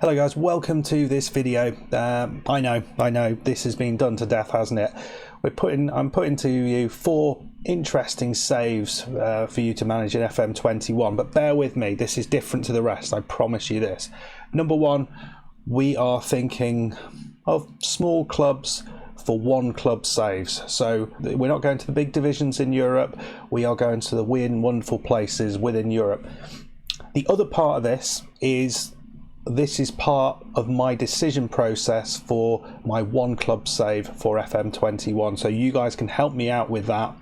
Hello guys, welcome to this video. I know this has been done to death, hasn't it? I'm putting to you 4 interesting saves for you to manage in FM21, but bear with me, this is different to the rest, I promise you this. Number 1, we are thinking of small clubs for 1 club saves. So we're not going to the big divisions in Europe, we are going to the weird and wonderful places within Europe. The other part of this is part of my decision process for my 1 club save for FM21. So you guys can help me out with that.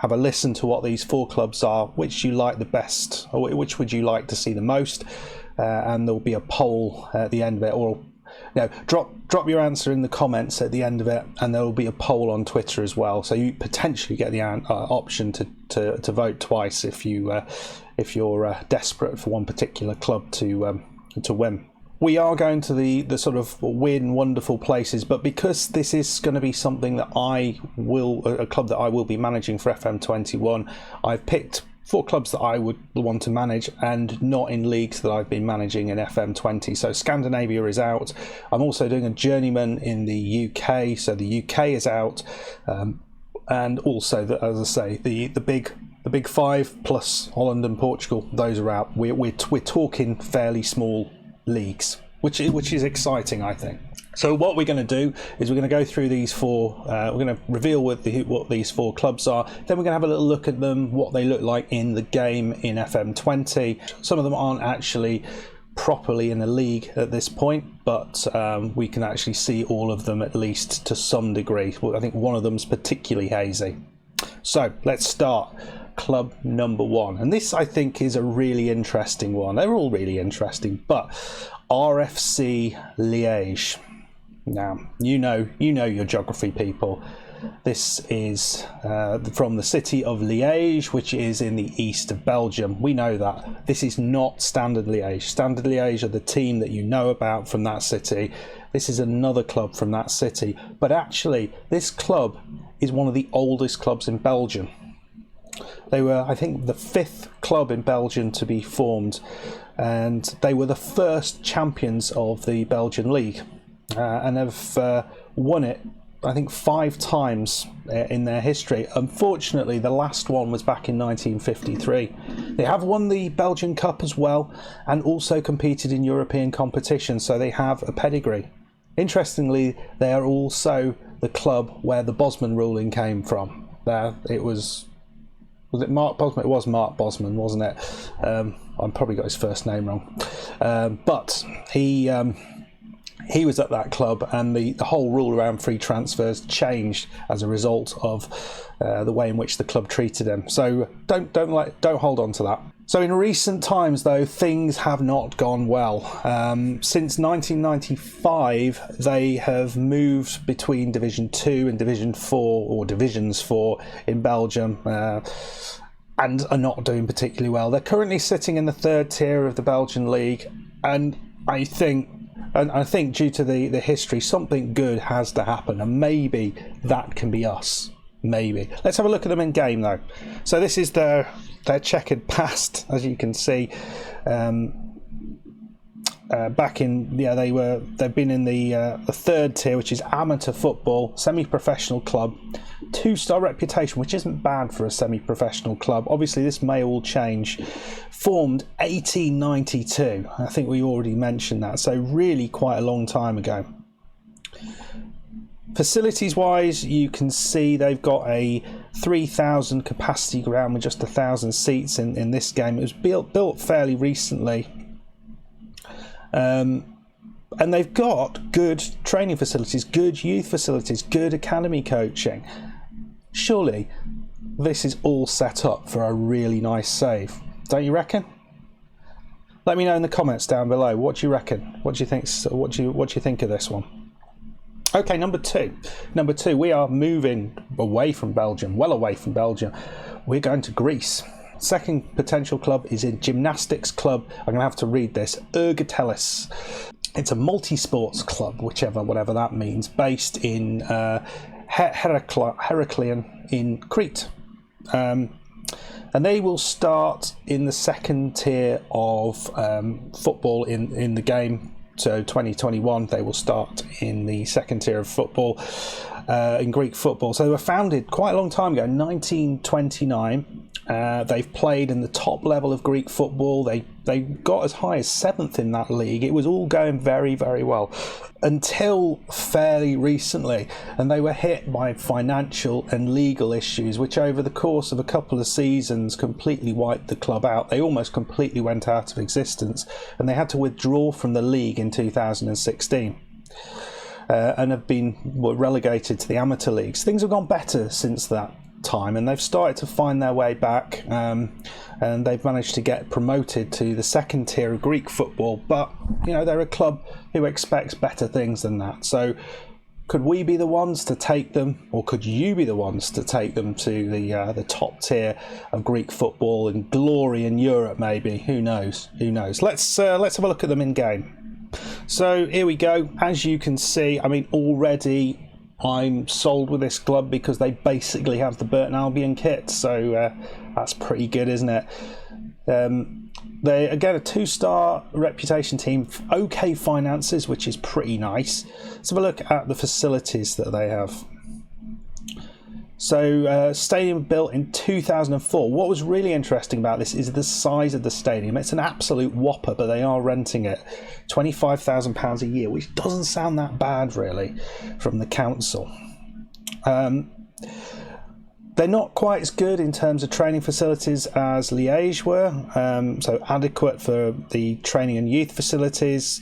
Have a listen to what these 4 clubs are, which you like the best, or which would you like to see the most, and there'll be a poll at the end of it, or drop your answer in the comments at the end of it, and there will be a poll on Twitter as well. So you potentially get the option to vote twice if you're desperate for one particular club to win. We are going to the sort of weird and wonderful places, but because this is going to be something that a club that I will be managing for FM21, I've picked 4 clubs that I would want to manage and not in leagues that I've been managing in FM20. So Scandinavia is out. I'm also doing a journeyman in the UK, so the UK is out, and also as I say, the big 5 plus Holland and Portugal, those are out. We're talking fairly small leagues, which is exciting, I think. So what we're going to do is we're going to go through these 4. We're going to reveal what these 4 clubs are. Then we're going to have a little look at them, what they look like in the game in FM20. Some of them aren't actually properly in a league at this point, but we can actually see all of them at least to some degree. I think one of them's particularly hazy. So let's start. Club number 1, and this I think is a really interesting one. They're all really interesting, but RFC Liege. Now you know your geography, people. This is from the city of Liege, which is in the east of Belgium. We know that. This is not Standard Liege. Standard Liege are the team that you know about from that city. This is another club from that city, but actually this club is one of the oldest clubs in Belgium. They were, I think, the 5th club in Belgium to be formed, and they were the first champions of the Belgian League, and have won it, I think, 5 times in their history. Unfortunately, the last one was back in 1953. They have won the Belgian Cup as well, and also competed in European competitions, so they have a pedigree. Interestingly, they are also the club where the Bosman ruling came from. Was it Mark Bosman? It was Mark Bosman, wasn't it? I probably got his first name wrong. But he was at that club, and the whole rule around free transfers changed as a result of the way in which the club treated him. So don't hold on to that. So in recent times, though, things have not gone well. Since 1995, they have moved between Division 2 and Division 4, or Divisions 4 in Belgium, and are not doing particularly well. They're currently sitting in the 3rd tier of the Belgian League, and I think due to the history, something good has to happen, and maybe that can be us. Maybe. Let's have a look at them in game, though. So this is their checkered past, as you can see. Back in, they've been in the 3rd tier, which is amateur football, semi-professional club, 2-star reputation, which isn't bad for a semi-professional club. Obviously, this may all change. Formed 1892. I think we already mentioned that, so really quite a long time ago. Facilities wise, you can see they've got a 3,000 capacity ground with just 1,000 seats in this game. It was built fairly recently, and they've got good training facilities, good youth facilities, good academy coaching. Surely this is all set up for a really nice save, don't you reckon? Let me know in the comments down below. What do you reckon? What do you think? What do you think of this one? Okay, number two, we are moving away from Belgium, well away from Belgium. We're going to Greece. Second potential club is a gymnastics club. I'm going to have to read this. Ergotelis. It's a multi-sports club, whatever that means, based in Heraklion in Crete. And they will start in the 2nd tier of football in the game So 2021 they will start in the second tier of football, in Greek football. So they were founded quite a long time ago, 1929. They've played in the top level of Greek football. They got as high as 7th in that league. It was all going very, very well until fairly recently, and they were hit by financial and legal issues, which over the course of a couple of seasons completely wiped the club out. They almost completely went out of existence, and they had to withdraw from the league in 2016. And were relegated to the amateur leagues. Things have gone better since that time, and they've started to find their way back, and they've managed to get promoted to the second tier of Greek football. But you know, they're a club who expects better things than that. So could we be the ones to take them, or could you be the ones to take them to the top tier of Greek football and glory in Europe? Maybe. Who knows? Who knows? Let's have a look at them in game. So here we go. As you can see, I mean, already I'm sold with this club because they basically have the Burton Albion kit. So that's pretty good, isn't it? They, again, a 2-star reputation team, okay finances, which is pretty nice. Let's have a look at the facilities that they have. So, stadium built in 2004. What was really interesting about this is the size of the stadium. It's an absolute whopper, but they are renting it £25,000 a year, which doesn't sound that bad, really, from the council. They're not quite as good in terms of training facilities as Liege were, so adequate for the training and youth facilities,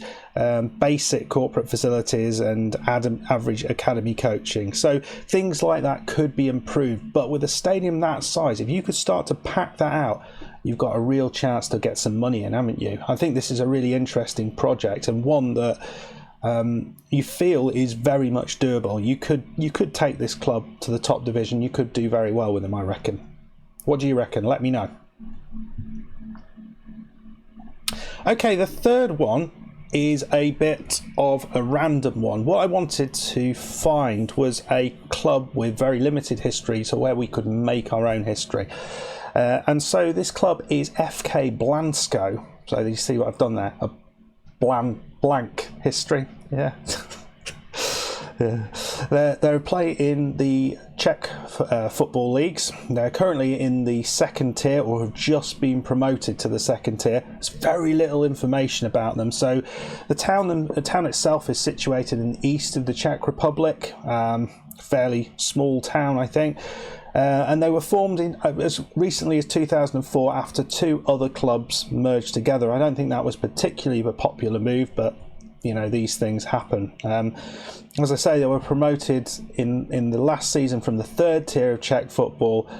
basic corporate facilities, and average academy coaching. So things like that could be improved, but with a stadium that size, if you could start to pack that out, you've got a real chance to get some money in, haven't you? I think this is a really interesting project, and one that you feel is very much doable. You could take this club to the top division. You could do very well with them, I reckon. What do you reckon? Let me know. Okay, the third one is a bit of a random one. What I wanted to find was a club with very limited history, so where we could make our own history. And so this club is FK Blansko. So you see what I've done there? A blank history, yeah. Yeah. They play in the Czech football leagues. They're currently in the second tier, or have just been promoted to the second tier. There's very little information about them. So the town itself is situated in the east of the Czech Republic. Fairly small town, I think. And they were formed in as recently as 2004 after 2 other clubs merged together. I don't think that was particularly a popular move, but you know, these things happen. As I say, they were promoted in the last season from the third tier of Czech football,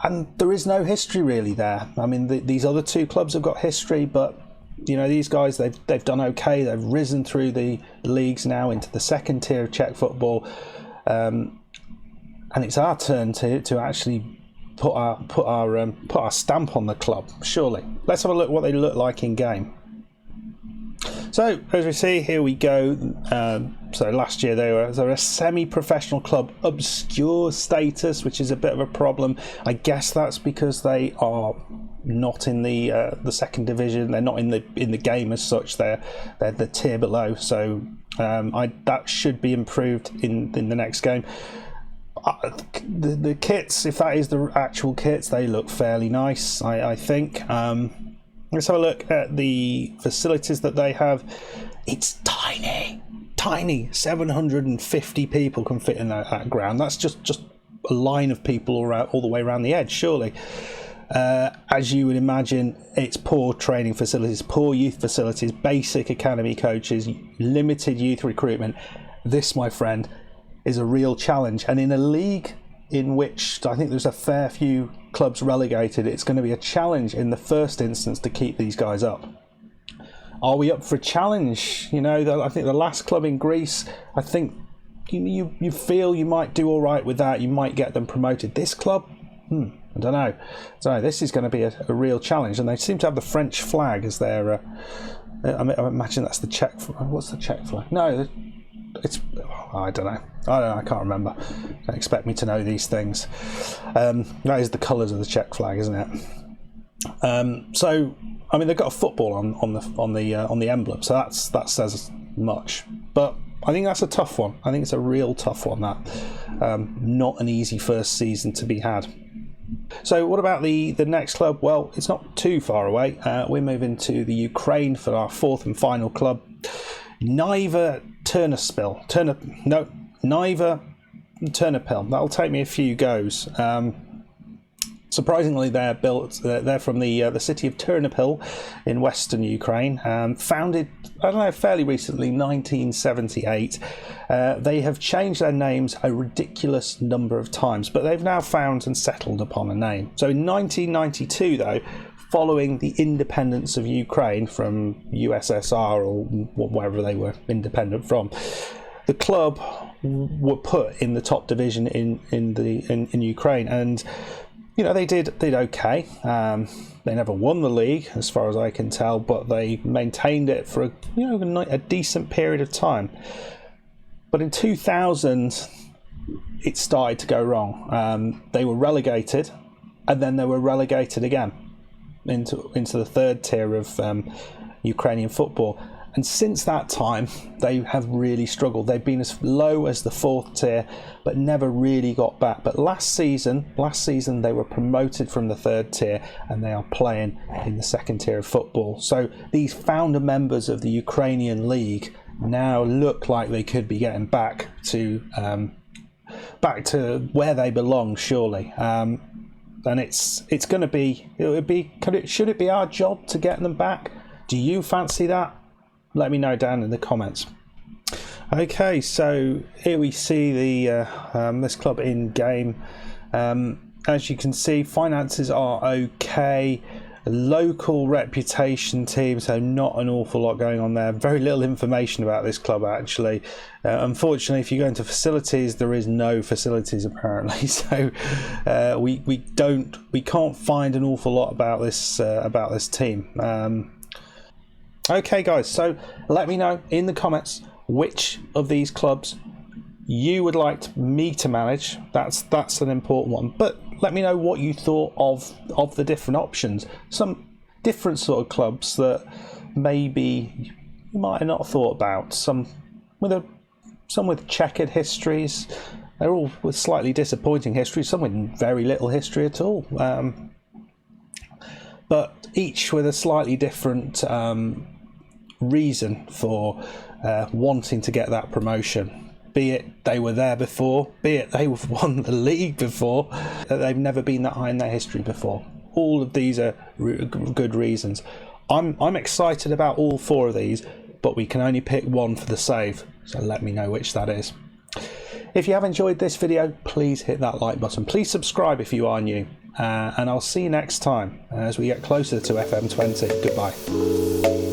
and there is no history really there. I mean, these other 2 clubs have got history, but you know, these guys, they've done okay. They've risen through the leagues now into the second tier of Czech football. And it's our turn to actually put our stamp on the club. Surely, let's have a look what they look like in game. So as we see, here we go. So last year they were a semi-professional club, obscure status, which is a bit of a problem. I guess that's because they are not in the second division. They're not in the game as such. They're the tier below. So that should be improved in the next game. The kits, if that is the actual kits, they look fairly nice, I think. Let's have a look at the facilities that they have. It's tiny. 750 people can fit in that ground. That's just a line of people all the way around the edge, surely. As you would imagine, it's poor training facilities, poor youth facilities, basic academy coaches, limited youth recruitment. This, my friend, is a real challenge, and in a league in which I think there's a fair few clubs relegated, it's going to be a challenge in the first instance to keep these guys up. Are we up for a challenge? You know, I think the last club in Greece, I think you feel you might do all right with that. You might get them promoted. This club, I don't know. So this is going to be a real challenge, and they seem to have the French flag as their. I imagine that's the Czech. What's the Czech flag? No. I don't know. I can't remember. Don't expect me to know these things. That is the colours of the Czech flag, isn't it? So I mean, they've got a football on the emblem, so that says much. But I think that's a tough one. I think it's a real tough one. That not an easy first season to be had. So what about the next club? Well, it's not too far away. We're moving to the Ukraine for our fourth and final club, Niva Ternopil. Niva Ternopil. That'll take me a few goes. Surprisingly, they're from the city of Ternopil in western Ukraine, founded, I don't know, fairly recently, 1978. They have changed their names a ridiculous number of times, but they've now found and settled upon a name. So in 1992, though, following the independence of Ukraine from USSR or wherever they were independent from, the club were put in the top division in Ukraine, and you know, they did okay. They never won the league, as far as I can tell, but they maintained it for a decent period of time. But in 2000, it started to go wrong. They were relegated, and then they were relegated again into the third tier of Ukrainian football. And since that time, they have really struggled. They've been as low as the fourth tier, but never really got back. But last season, they were promoted from the third tier, and they are playing in the second tier of football. So these founder members of the Ukrainian league now look like they could be getting back to where they belong, surely. And it's going to be. Should it be our job to get them back? Do you fancy that? Let me know down in the comments. Okay, so here we see the this club in game. As you can see, finances are okay. Local reputation team, so not an awful lot going on there. Very little information about this club, actually. Unfortunately, if you go into facilities, there is no facilities apparently. So we can't find an awful lot about this team. Okay guys, so let me know in the comments which of these clubs you would like me to manage. That's an important one. But let me know what you thought of the different options. Some different sort of clubs that maybe you might have not thought about. Some with checkered histories. They're all with slightly disappointing histories. Some with very little history at all. But each with a slightly different reason for wanting to get that promotion. Be it they were there before, be it they've won the league before, they've never been that high in their history before. All of these are good reasons. I'm excited about all four of these, but we can only pick one for the save, so let me know which that is. If you have enjoyed this video, please hit that like button. Please subscribe if you are new, and I'll see you next time as we get closer to FM20. Goodbye.